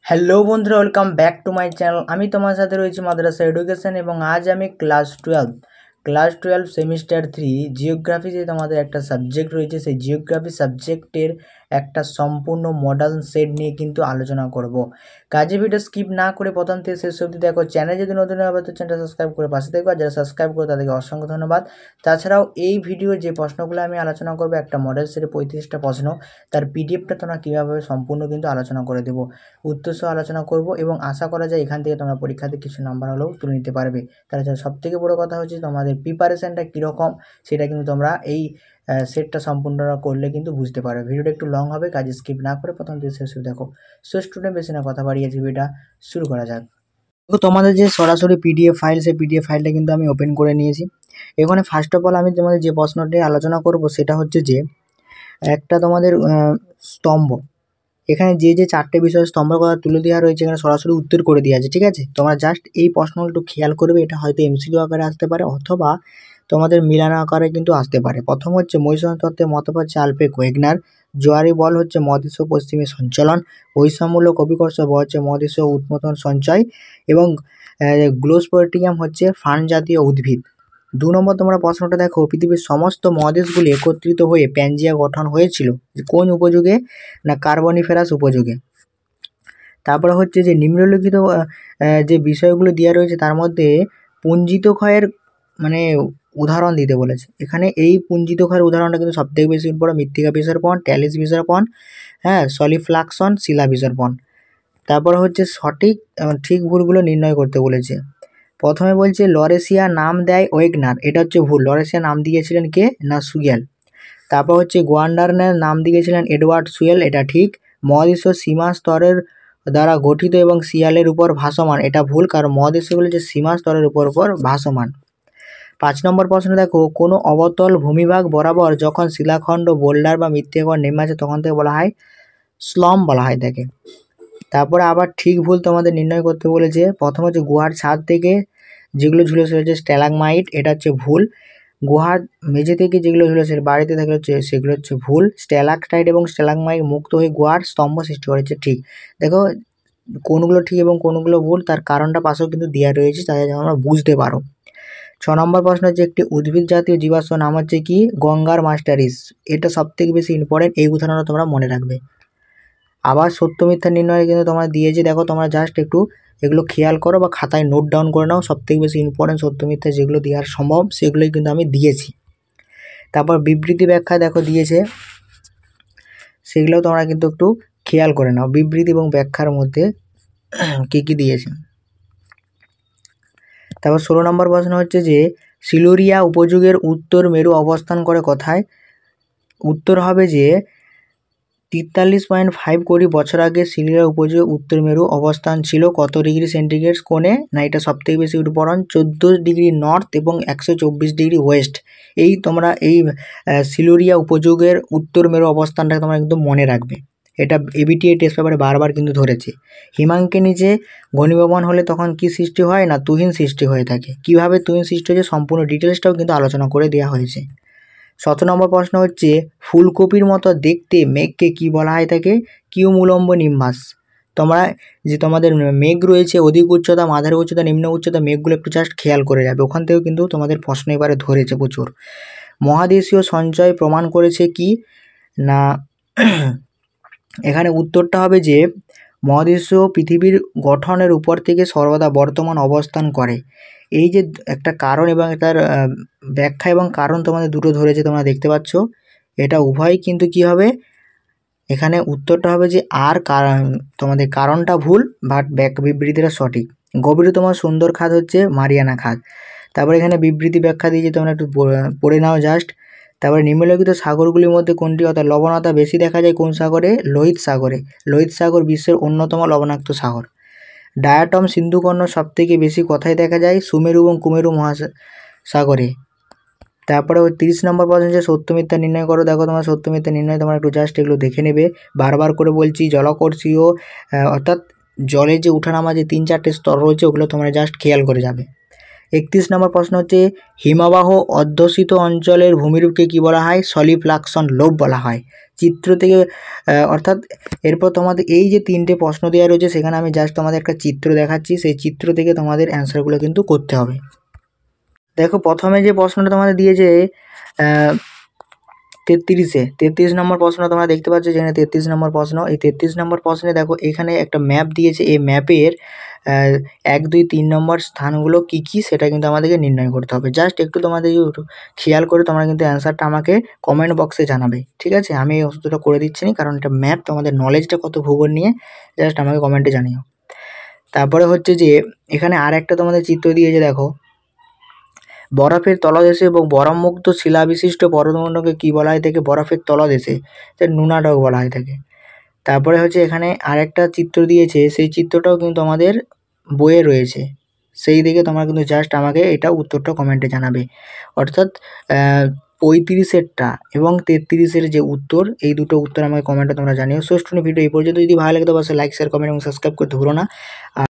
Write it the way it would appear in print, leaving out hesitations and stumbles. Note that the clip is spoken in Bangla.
হ্যালো বন্ধুরা, welcome back to my channel. আমি তোমার সাথে রয়েছি মাদ্রাসা এডুকেশন এবং আজ আমি ক্লাস টুয়েলভ সেমিস্টার 3 জিওগ্রাফি যে তোমাদের একটা সাবজেক্ট রয়েছে, সেই জিওগ্রাফি সাবজেক্টের একটা সম্পূর্ণ মডেল সেট নিয়ে কিন্তু আলোচনা করব। কাজে ভিডিও স্কিপ না করে প্রথম থেকে শেষ অবধি দেখো। চ্যানেল যদি নতুন হবে তো চ্যানেলটা সাবস্ক্রাইব করে পাশে দেখো, আর যারা সাবস্ক্রাইব করে তাদেরকে অসংখ্য ধন্যবাদ। তাছাড়াও এই ভিডিও যে প্রশ্নগুলো আমি আলোচনা করবো, একটা মডেল সেটে 35টা প্রশ্ন, তার পিডিএফটা তোমরা কীভাবে সম্পূর্ণ কিন্তু আলোচনা করে দেবো, উত্তর সহ আলোচনা করব এবং আশা করা যায় এখান থেকে তোমরা পরীক্ষাতে কিছু নাম্বার হলেও তুলে নিতে পারবে। তাছাড়া সবথেকে বড় কথা হচ্ছে তোমাদের প্রিপারেশানটা কীরকম সেটা কিন্তু তোমরা এই সেটটা সম্পূর্ণ করলে কিন্তু বুঝতে পারবে। ভিডিওটা একটু লং হবে, কাজে স্কিপ না করে প্রথম থেকে শেষ দেখো। সো স্টুডেন্ট, বেশি না কথা বাড়িয়েছি, ভিডিওটা শুরু করা যাক। তোমাদের যে সরাসরি পিডিএফ ফাইল, সেই পিডিএফ ফাইলটা কিন্তু আমি ওপেন করে নিয়েছি। এখানে ফার্স্ট অফ অল আমি তোমাদের যে প্রশ্নটি আলোচনা করব সেটা হচ্ছে যে একটা তোমাদের স্তম্ভ, এখানে যে চারটে বিষয় স্তম্ভের কথা তুলে দেওয়া রয়েছে, এখানে সরাসরি উত্তর করে দেওয়া আছে। ঠিক আছে, তোমরা জাস্ট এই প্রশ্নগুলো একটু খেয়াল করবে। এটা হয়তো এমসিকিউ আকারে আসতে পারে অথবা তোমাদের মিলানো আকারে কিন্তু আসতে পারে। প্রথম হচ্ছে মহীশূর তত্ত্বের মতবাদ হচ্ছে আলফ্রেড ওয়েগনার। জোয়ারি বল হচ্ছে মহাদেশীয় পশ্চিমে সঞ্চালন। বৈষম্যমূলক অভিকর্ষ বল হচ্ছে মহাদেশীয় উৎপাদন সঞ্চয়। এবং গ্লোস্পোর্টিয়াম হচ্ছে ফার্ন জাতীয় উদ্ভিদ। 2 নম্বর তোমরা প্রশ্নটা দেখো, পৃথিবীর সমস্ত মহাদেশগুলি একত্রিত হয়ে প্যানজিয়া গঠন হয়েছিল কোন উপযুগে? না কার্বনিফেরাস উপযুগে। তারপরে হচ্ছে যে নিম্নলিখিত যে বিষয়গুলো দেওয়া রয়েছে তার মধ্যে পুঞ্জিত ক্ষয়ের মানে উদাহরণ দিতে বলেছে। এখানে এই পুঞ্জিত ক্ষয়ের উদাহরণটা কিন্তু সবথেকে বেশি ইম্পর্টেন্ট। মৃত্তিকা বিসর্পণ, ট্যালিস বিসর্পণ, সলিফ্লাকশন, শিলা বিসর্পণ। তারপর হচ্ছে ঠিক ভুলগুলো নির্ণয় করতে বলেছে। প্রথমে বলছে লরেশিয়া নাম দেয় ওয়েগনার, এটা হচ্ছে ভুল। লরেশিয়া নাম দিয়েছিলেন কে? না সুয়েল। তারপর হচ্ছে গোয়ান্ডারনের নাম দিয়েছিলেন এডওয়ার্ড সুয়েল, এটা ঠিক। মহাদেশীয় সীমা স্তরের দ্বারা গঠিত এবং শিয়ালের উপর ভাসমান, এটা ভুল, কারণ মহাদেশীয়গুলো যে সীমা স্তরের উপর ভাসমান। 5 নম্বর প্রশ্ন দেখো, কোনো অবতল ভূমিভাগ বরাবর যখন শিলাখণ্ড, বোল্ডার বা মৃত্তিকা নেমে আসে তখন থেকে বলা হয় স্লম বলা হয় তাকে। তারপরে আবার ঠিক ভুল তোমাদের নির্ণয় করতে বলেছে। প্রথম হচ্ছে গুহার ছাদ থেকে যেগুলো ঝুলে রয়েছে স্ট্যালাগমাইট, এটা হচ্ছে ভুল। গুহার মেঝে থেকে যেগুলো ঝুলে বাড়িতে থাকলে হচ্ছে সেগুলো হচ্ছে ভুল। স্ট্যালাকটাইট এবং স্ট্যালাগমাইট মুক্ত হয়ে গুহার স্তম্ভ সৃষ্টি করেছে, ঠিক। দেখো কোনগুলো ঠিক এবং কোনগুলো ভুল তার কারণটা পাশেও কিন্তু দেওয়া রয়েছে, তাদের যেন আমরা বুঝতে পারো। 6 নম্বর প্রশ্ন হচ্ছে একটি উদ্ভিদ জাতীয় জীবাশ্ম নাম হচ্ছে কি? গঙ্গার মাস্টারিস। এটা সব থেকে বেশি ইম্পর্টেন্ট, এই উদাহরণটা তোমরা মনে রাখবে। আবার সত্য মিথ্যা নির্ণয় কিন্তু তোমরা দিয়েছি, দেখো তোমরা জাস্ট একটু এগুলো খেয়াল করো বা খাতায় নোট ডাউন করে নাও। সব থেকে বেশি ইম্পর্টেন্ট সত্য মিথ্যা যেগুলো দেওয়ার সম্ভব সেগুলোই কিন্তু আমি দিয়েছি। তারপর বিবৃতি ব্যাখ্যা দেখো দিয়েছে, সেগুলোও তোমরা কিন্তু একটু খেয়াল করে নাও বিবৃতি এবং ব্যাখ্যার মধ্যে কী কী দিয়েছে। তারপর 16 নম্বর প্রশ্ন হচ্ছে যে সিলুরিয়া উপযুগের উত্তর মেরু অবস্থান করে কোথায়? উত্তর হবে যে 43.5 কোটি বছর আগে সিলুরিয়া উপযুগে উত্তর মেরু অবস্থান ছিল কত ডিগ্রি সেন্টিগ্রেড কোণে? না এটা সবথেকে বেশি ইম্পর্টেন্ট, 14 ডিগ্রি নর্থ এবং 124 ডিগ্রি ওয়েস্ট। এই তোমরা এই সিলুরিয়া উপযুগের উত্তর মেরু অবস্থানটাকে তোমরা কিন্তু মনে রাখবে। এটা এবিটিএ টেস্ট পেপারে বারবার কিন্তু ধরেছে। হিমাঙ্কের নিচে ঘনীভবন হলে তখন কি সৃষ্টি হয়? না তুহিন সৃষ্টি হয়ে থাকে। কিভাবে তুহিন সৃষ্টি হয়েছে সম্পূর্ণ ডিটেলসটাও কিন্তু আলোচনা করে দেওয়া হয়েছে। 17 নম্বর প্রশ্ন হচ্ছে ফুলকপির মতো দেখতে মেঘকে কি বলা হয় থাকে? কিউমুলম্ব নিম্বাস। তোমরা যে তোমাদের মেঘ রয়েছে অধিক উচ্চতা, মাঝারি উচ্চতা, নিম্ন উচ্চতা, মেঘগুলো একটু জাস্ট খেয়াল করে যাবে, ওখান থেকেও কিন্তু তোমাদের প্রশ্ন এবারে ধরেছে প্রচুর। মহাদেশীয় সঞ্চয় প্রমাণ করেছে কি? না এখানে উত্তরটা হবে যে মহাদেশীয় পৃথিবীর গঠনের উপর থেকে সর্বদা বর্তমান অবস্থান করে। এই যে একটা কারণ এবং তার ব্যাখ্যা এবং কারণ তোমাদের দুটো ধরেছে, তোমরা দেখতে পাচ্ছ। এটা উভয় কিন্তু কি হবে, এখানে উত্তরটা হবে যে আর তোমাদের কারণটা ভুল বাট বিবৃতিটা সঠিক। গভীরতম সুন্দর খাদ হচ্ছে মারিয়ানা খাদ। তারপরে এখানে বিবৃতি ব্যাখ্যা দিয়েছে, তোমরা একটু পড়ে নাও জাস্ট। তারপরে নিম্নলিখিত সাগরগুলির মধ্যে কোনটি অর্থাৎ লবণতা বেশি দেখা যায় কোন সাগরে? লোহিত সাগরে। লোহিত সাগর বিশ্বের অন্যতম লবণাক্ত সাগর। ডায়াটম সিন্ধুকর্ণ সবথেকে বেশি কোথায় দেখা যায়? সুমেরু এবং কুমেরু মহাসাগরে। তারপরে 30 নম্বর প্রশ্ন হচ্ছে সত্য মিথ্যা নির্ণয় করো। দেখো তোমার সত্য মিথ্যা নির্ণয় তোমরা একটু জাস্ট এগুলো দেখে নেবে। বারবার করে বলছি জলকর্ষীয় অর্থাৎ জলের যে উঠানামা যে 3-4টে স্তর রয়েছে ওগুলো তোমরা জাস্ট খেয়াল করে যাবে। 31 নম্বর প্রশ্ন হচ্ছে হিমবাহ অধ্যুষিত অঞ্চলের ভূমিরূপকে কী বলা হয়? সলিফ্লাকশন লোব বলা হয়। চিত্র থেকে অর্থাৎ এরপর তোমাদের এই যে 3টে প্রশ্ন দেওয়া রয়েছে সেখানে আমি জাস্ট তোমাদের একটা চিত্র দেখাচ্ছি, সেই চিত্র থেকে তোমাদের অ্যান্সারগুলো কিন্তু করতে হবে। দেখো প্রথমে যে প্রশ্নটা তোমাদের দিয়েছে 33 নম্বর প্রশ্ন তোমরা দেখতে পাচ্ছ, যেখানে 33 নম্বর প্রশ্ন। এই 33 নম্বর প্রশ্নে দেখো এখানে একটা ম্যাপ দিয়েছে, এই ম্যাপের 1, 2, 3 নম্বর স্থানগুলো কী কী সেটা কিন্তু আমাদেরকে নির্ণয় করতে হবে। জাস্ট একটু তোমাদের একটু খেয়াল করে তোমরা কিন্তু অ্যান্সারটা আমাকে কমেন্ট বক্সে জানাবে, ঠিক আছে? আমি এই অতটা করে দিচ্ছি না, কারণ এটা ম্যাপ, তোমাদের নলেজটা কত ভূগোল নিয়ে জাস্ট আমাকে কমেন্টে জানিও। তারপরে হচ্ছে যে এখানে আর একটা তোমাদের চিত্র দিয়েছে, দেখো বরফের তলদেশে এবং বরফমুক্ত শিলাবিশিষ্ট পর্বতমণ্ডলকে কী বলা হয় থাকে? বরফের তলদেশে নুনাডক বলা হয় থাকে। তারপরে হচ্ছে এখানে আরেকটা চিত্র দিয়েছে, সেই চিত্রটাও কিন্তু আমাদের বইয়ে রয়েছে, সেই দিকে তোমরা কিন্তু জাস্ট আমাকে এটা উত্তরটা কমেন্টে জানাবে। অর্থাৎ 35-এরটা এবং 33-এর যে উত্তর, এই দুটো উত্তর আমাকে কমেন্টে তোমরা জানিও। সো স্টুডেন্ট, ভিডিও এই পর্যন্ত যদি ভালো লাগে তো অবশ্যই লাইক, শেয়ার, কমেন্ট এবং সাবস্ক্রাইব করতে ভুলো না।